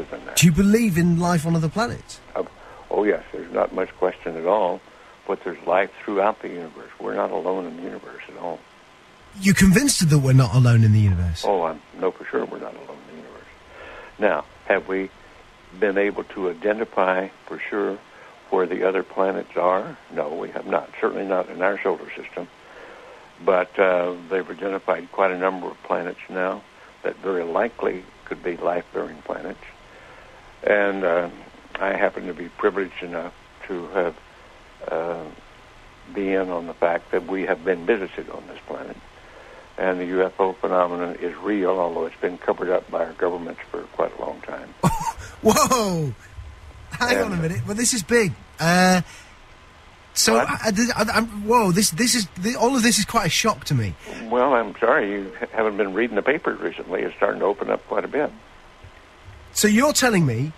believe in that. Do you believe in life on other planets? Oh, yes. There's not much question at all. But there's life throughout the universe. We're not alone in the universe at all. You're convinced that we're not alone in the universe? Oh, I know for sure we're not alone in the universe. Now, have we been able to identify for sure where the other planets are? No, we have not. Certainly not in our solar system. But they've identified quite a number of planets now that very likely could be life-bearing planets. And I happen to be privileged enough to have be in on the fact that we have been visited on this planet. And the UFO phenomenon is real, although it's been covered up by our governments for quite a long time. Whoa! Hang on a minute. Well, this is big. Whoa! All of this is quite a shock to me. Well, I'm sorry you haven't been reading the papers recently. It's starting to open up quite a bit. So you're telling me?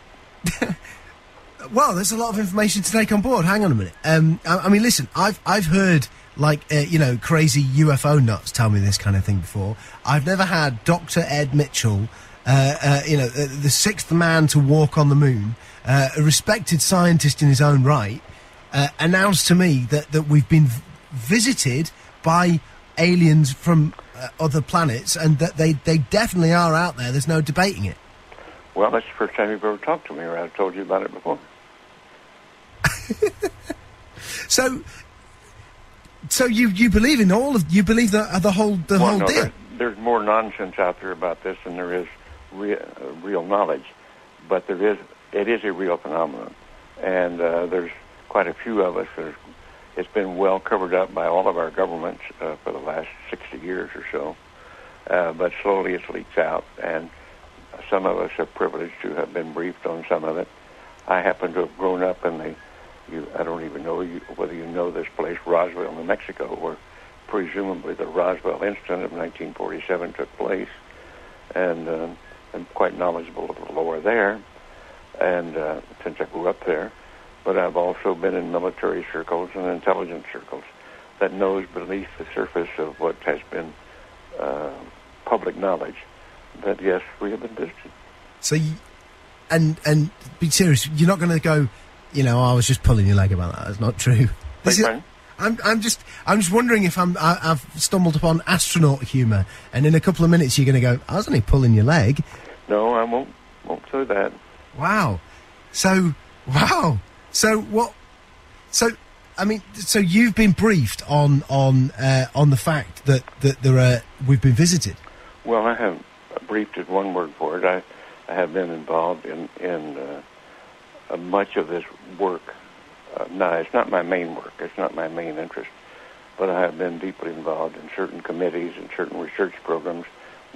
Well, there's a lot of information to take on board. Hang on a minute. I mean, listen. I've heard crazy UFO nuts tell me this kind of thing before. I've never had Dr. Ed Mitchell, the sixth man to walk on the moon, a respected scientist in his own right, announced to me that we've been visited by aliens from other planets, and that they definitely are out there. There's no debating it. Well, that's the first time you've ever talked to me, or I've told you about it before. So you believe in the whole deal? There's more nonsense out there about this than there is real knowledge, but it is a real phenomenon, and there's quite a few of us. It's been well covered up by all of our governments for the last 60 years or so, but slowly it leaks out, and some of us are privileged to have been briefed on some of it. I happen to have grown up in I don't even know whether you know this place, Roswell, New Mexico, where presumably the Roswell incident of 1947 took place, and I'm quite knowledgeable of the lore there, and since I grew up there. But I've also been in military circles and intelligence circles that knows beneath the surface of what has been public knowledge that, yes, we have been visited. So, and be serious, you're not going to go, I was just pulling your leg about that. That's not true. I'm just wondering if I've stumbled upon astronaut humour, and in a couple of minutes you're going to go, I was only pulling your leg. No, I won't say that. Wow. So what? So you've been briefed on the fact that we've been visited. Well, I have briefed is one word for it. I have been involved in much of this work. No, it's not my main work. It's not my main interest. But I have been deeply involved in certain committees and certain research programs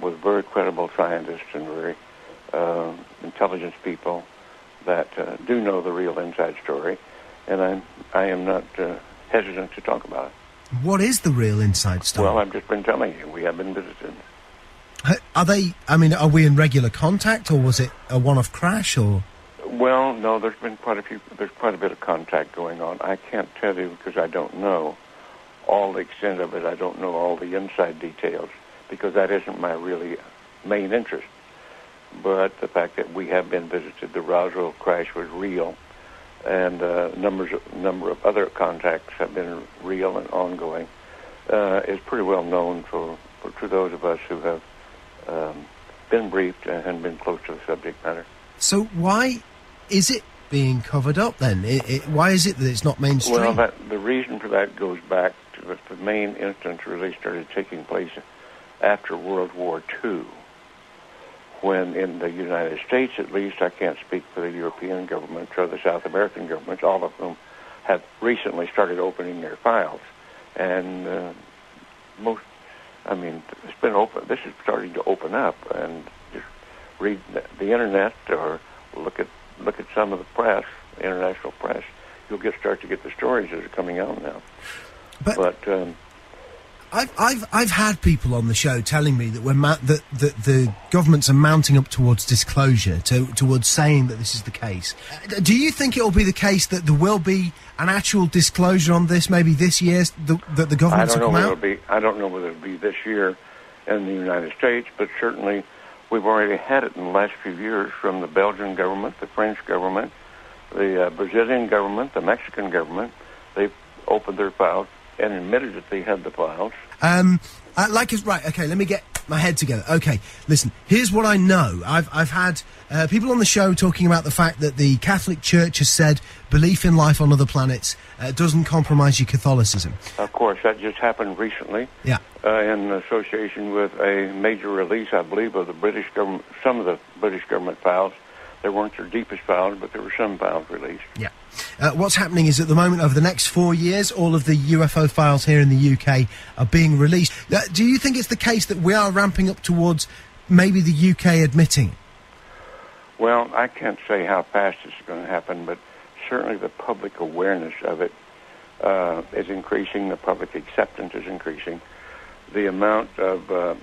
with very credible scientists and very intelligence people that do know the real inside story. And I am not hesitant to talk about it. What is the real inside story? Well, I've just been telling you. We have been visited. Are we in regular contact, or was it a one-off crash, or...? Well, no, there's quite a bit of contact going on. I can't tell you because I don't know all the extent of it. I don't know all the inside details because that isn't my really main interest. But the fact that we have been visited, the Roswell crash was real, and a number of other contacts have been real and ongoing, is pretty well known to those of us who have been briefed and been close to the subject matter. So why is it being covered up then? Why is it that it's not mainstream? Well, the reason for that goes back to the main instance really started taking place after World War II, when in the United States, at least, I can't speak for the European governments or the South American governments, all of whom have recently started opening their files. And it's been open. This is starting to open up, and just read the internet or look at some of the press, international press. You'll start to get the stories that are coming out now. But I've had people on the show telling me that that the governments are mounting up towards disclosure, towards saying that this is the case. Do you think it will be the case that there will be an actual disclosure on this, maybe this year, that the governments will come out? I don't know whether it'll be this year in the United States, but certainly We've already had it in the last few years from the Belgian government, the French government, the Brazilian government, the Mexican government. They've opened their files and admitted that they had the files. Right, okay, let me get my head together. Okay, listen, here's what I know. I've had people on the show talking about the fact that the Catholic Church has said belief in life on other planets doesn't compromise your Catholicism. Of course, that just happened recently. Yeah. In association with a major release, I believe, of the British government, some of the British government files. They weren't their deepest files, but there were some files released. Yeah. What's happening is at the moment, over the next 4 years, all of the UFO files here in the UK are being released. Do you think it's the case that we are ramping up towards maybe the UK admitting? Well, I can't say how fast it's going to happen, but certainly the public awareness of it is increasing. The public acceptance is increasing. The amount of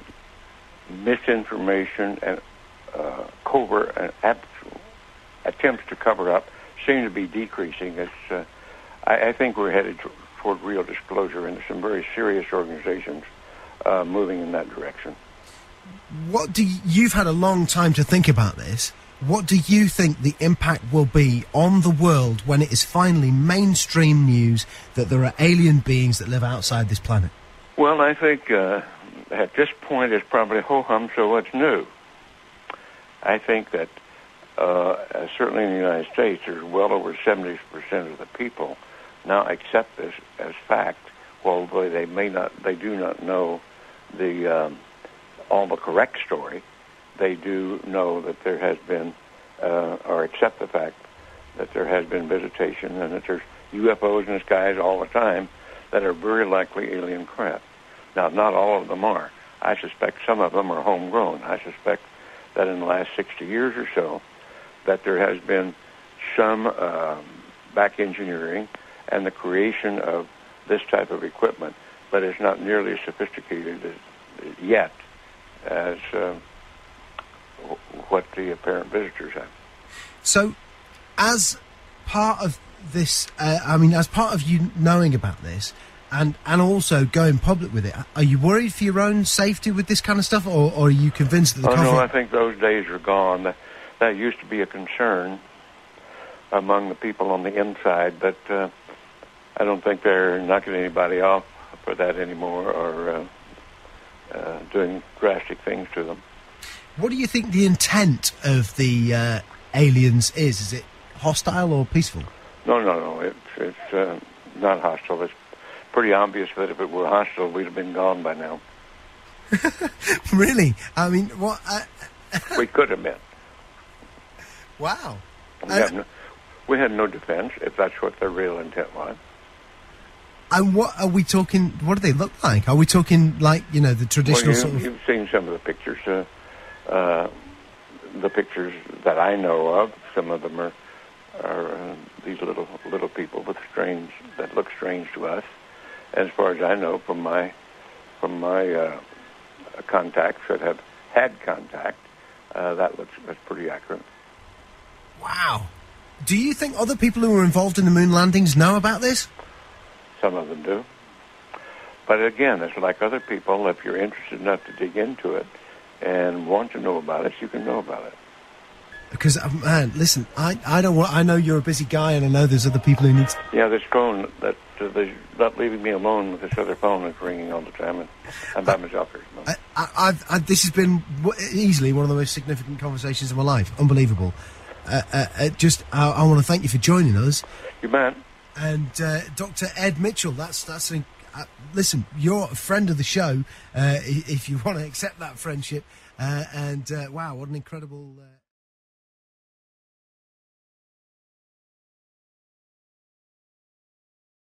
misinformation and covert and attempts to cover up seem to be decreasing. I think we're headed toward real disclosure, and some very serious organizations moving in that direction. You've had a long time to think about this. What do you think the impact will be on the world when it is finally mainstream news that there are alien beings that live outside this planet? Well, I think at this point it's probably ho-hum, so what's new? I think that certainly in the United States, there's well over 70% of the people now accept this as fact, although they do not know all the correct story. They do know that there has been, or accept the fact that there has been visitation and that there's UFOs in the skies all the time that are very likely alien craft. Now, not all of them are. I suspect some of them are homegrown. I suspect that in the last 60 years or so, that there has been some back engineering and the creation of this type of equipment, but it's not nearly as sophisticated yet as what the apparent visitors have. So, as part of this, as part of you knowing about this, and also going public with it, are you worried for your own safety with this kind of stuff, or are you convinced that the no, I think those days are gone. That used to be a concern among the people on the inside, but I don't think they're knocking anybody off for that anymore or doing drastic things to them. What do you think the intent of the aliens is? Is it hostile or peaceful? No. It's not hostile. It's pretty obvious that if it were hostile, we'd have been gone by now. Really? I mean, what? We could have been. Wow. We had no defense, if that's what their real intent was. And what are we talking? What do they look like? Are we talking like, the traditional sort of... You've seen some of the pictures. The pictures that I know of, some of them are these little people that look strange to us. As far as I know, from my contacts that have had contact, that's pretty accurate. Wow. Do you think other people who were involved in the moon landings know about this? Some of them do. But again, it's like other people. If you're interested enough to dig into it and want to know about it, you can know about it. Because, man, listen, I know you're a busy guy, and I know there's other people who need... Yeah, this phone, they're not leaving me alone with this other phone that's ringing all the time, and I'm by myself here. This has been easily one of the most significant conversations of my life. Unbelievable. I want to thank you for joining us. You bet. And Dr. Ed Mitchell, listen, you're a friend of the show, if you want to accept that friendship. Wow, what an incredible...